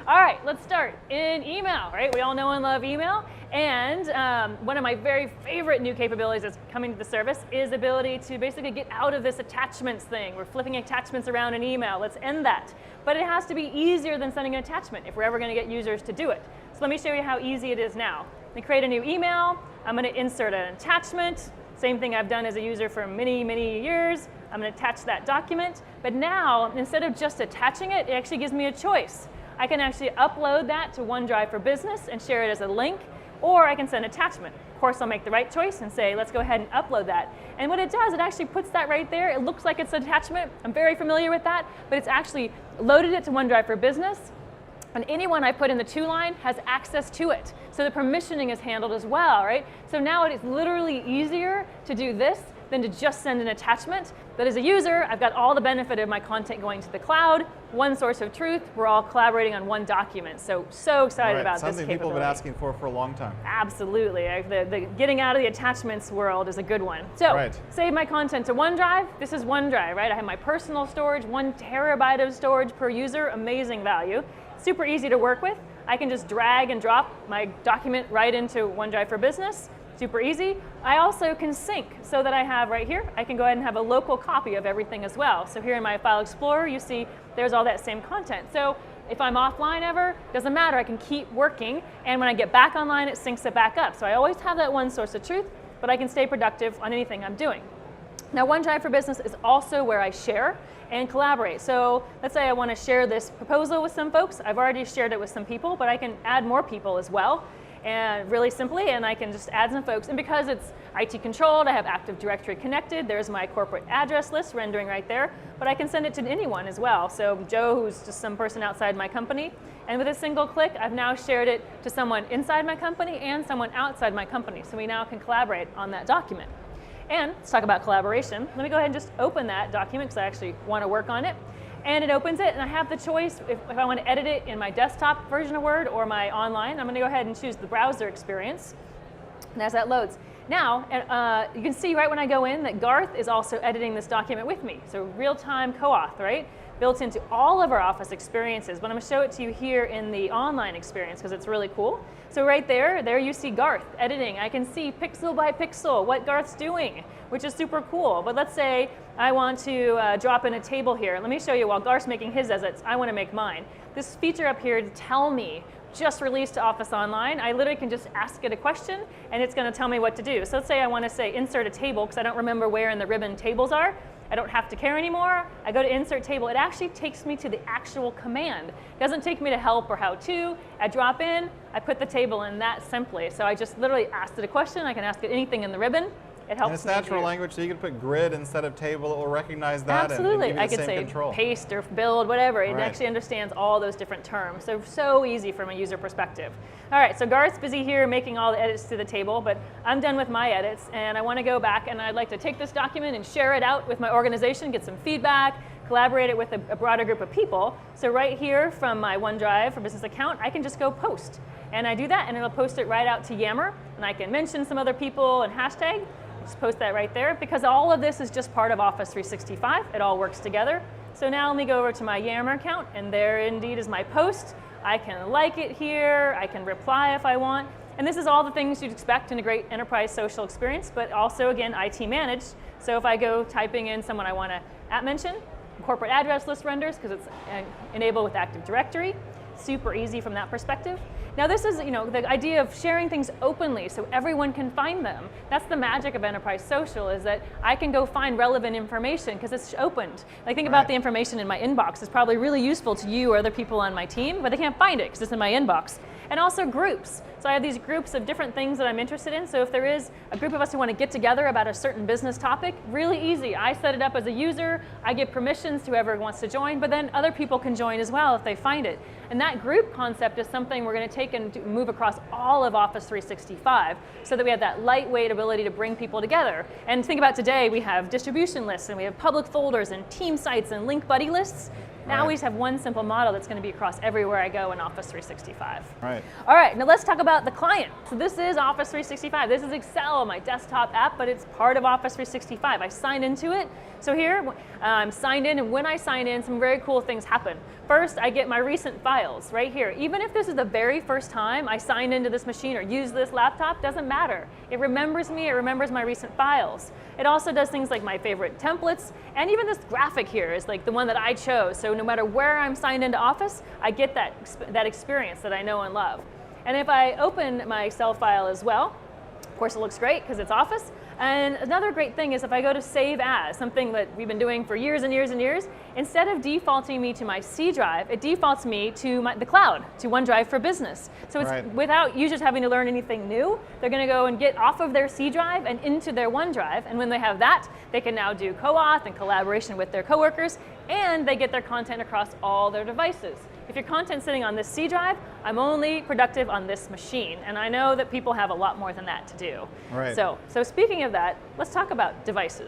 All right, let's start. In email, right? We all know and love email. And one of my very favorite new capabilities that's coming to the service is the ability to basically get out of this attachments thing. We're flipping attachments around in email. Let's end that. But it has to be easier than sending an attachment if we're ever going to get users to do it. So let me show you how easy it is now. Let me create a new email. I'm going to insert an attachment. Same thing I've done as a user for many, many years. I'm going to attach that document. But now, instead of just attaching it, it actually gives me a choice. I can actually upload that to OneDrive for Business and share it as a link, or I can send an attachment. Of course, I'll make the right choice and say, let's go ahead and upload that. And what it does, it actually puts that right there. It looks like it's an attachment. I'm very familiar with that, but it's actually loaded it to OneDrive for Business. And anyone I put in the to line has access to it. So the permissioning is handled as well, right? So now it is literally easier to do this than to just send an attachment. But as a user, I've got all the benefit of my content going to the cloud, one source of truth, we're all collaborating on one document. So excited about this capability. Something people have been asking for a long time. Absolutely. The getting out of the attachments world is a good one. So save my content to OneDrive. This is OneDrive, right? I have my personal storage, 1 terabyte of storage per user, amazing value. Super easy to work with. I can just drag and drop my document right into OneDrive for Business. Super easy. I also can sync so that I have right here, I can go ahead and have a local copy of everything as well. So here in my File Explorer, you see there's all that same content. So if I'm offline ever, doesn't matter, I can keep working. And when I get back online, it syncs it back up. So I always have that one source of truth, but I can stay productive on anything I'm doing. Now, OneDrive for Business is also where I share and collaborate. So let's say I want to share this proposal with some folks. I've already shared it with some people, but I can add more people as well. And really simply, and I can just add some folks. And because it's IT controlled, I have Active Directory connected. There's my corporate address list rendering right there. But I can send it to anyone as well. So Joe, who's just some person outside my company. And with a single click, I've now shared it to someone inside my company and someone outside my company. So we now can collaborate on that document. And let's talk about collaboration. Let me go ahead and just open that document because I actually want to work on it. And it opens it, and I have the choice if I want to edit it in my desktop version of Word or my online. I'm going to go ahead and choose the browser experience. And as that loads. Now, you can see right when I go in that Garth is also editing this document with me. So real-time co-auth, right? Built into all of our Office experiences. But I'm going to show it to you here in the online experience because it's really cool. So right there you see Garth editing. I can see pixel by pixel what Garth's doing, which is super cool. But let's say I want to drop in a table here. Let me show you while Garth's making his edits, I want to make mine. This feature up here to tell me, just released to Office Online, I literally can just ask it a question and it's going to tell me what to do. So let's say I want to say insert a table because I don't remember where in the ribbon tables are. I don't have to care anymore. I go to insert table. It actually takes me to the actual command. It doesn't take me to help or how to. I drop in, I put the table in that simply. So I just literally asked it a question. I can ask it anything in the ribbon. It helps. And it's natural language, so you can put grid instead of table. It will recognize that. Absolutely. And I could say control. Paste or build, whatever. It actually understands all those different terms. So easy from a user perspective. All right, so Garth's busy here making all the edits to the table, but I'm done with my edits, and I want to go back, and I'd like to take this document and share it out with my organization, get some feedback, collaborate it with a broader group of people. So right here from my OneDrive for Business account, I can just go post. And I do that, and it'll post it right out to Yammer, and I can mention some other people and hashtag. Just post that right there because all of this is just part of Office 365. It all works together. So now let me go over to my Yammer account, and there indeed is my post. I can like it here. I can reply if I want. And this is all the things you'd expect in a great enterprise social experience, but also, again, IT managed. So if I go typing in someone I want to mention, corporate address list renders because it's enabled with Active Directory. Super easy from that perspective. Now this is, the idea of sharing things openly so everyone can find them. That's the magic of Enterprise Social, is that I can go find relevant information because it's opened. Like think about the information in my inbox. It's probably really useful to you or other people on my team, but they can't find it because it's in my inbox. And also groups. So I have these groups of different things that I'm interested in. So if there is a group of us who want to get together about a certain business topic, really easy. I set it up as a user. I give permissions to whoever wants to join, but then other people can join as well if they find it. And that group concept is something we're going to take and move across all of Office 365 so that we have that lightweight ability to bring people together. And think about today, we have distribution lists and we have public folders and team sites and link buddy lists. Now we just have one simple model that's going to be across everywhere I go in Office 365. Right. All right, now let's talk about the client. So this is Office 365. This is Excel, my desktop app, but it's part of Office 365. I signed into it. So here, I'm signed in, and when I sign in, some very cool things happen. First, I get my recent files right here. Even if this is the very first time I signed into this machine or use this laptop, doesn't matter. It remembers me, it remembers my recent files. It also does things like my favorite templates, and even this graphic here is like the one that I chose. So no matter where I'm signed into Office, I get that experience that I know and love. And if I open my Excel file as well, of course it looks great because it's Office. And another great thing is if I go to Save As, something that we've been doing for years and years and years, instead of defaulting me to my C drive, it defaults me to the cloud, to OneDrive for Business. So it's without users having to learn anything new, they're going to go and get off of their C drive and into their OneDrive. And when they have that, they can now do co-auth and collaboration with their coworkers, and they get their content across all their devices. If your content's sitting on this C drive, I'm only productive on this machine. And I know that people have a lot more than that to do. Right. So speaking of that, let's talk about devices.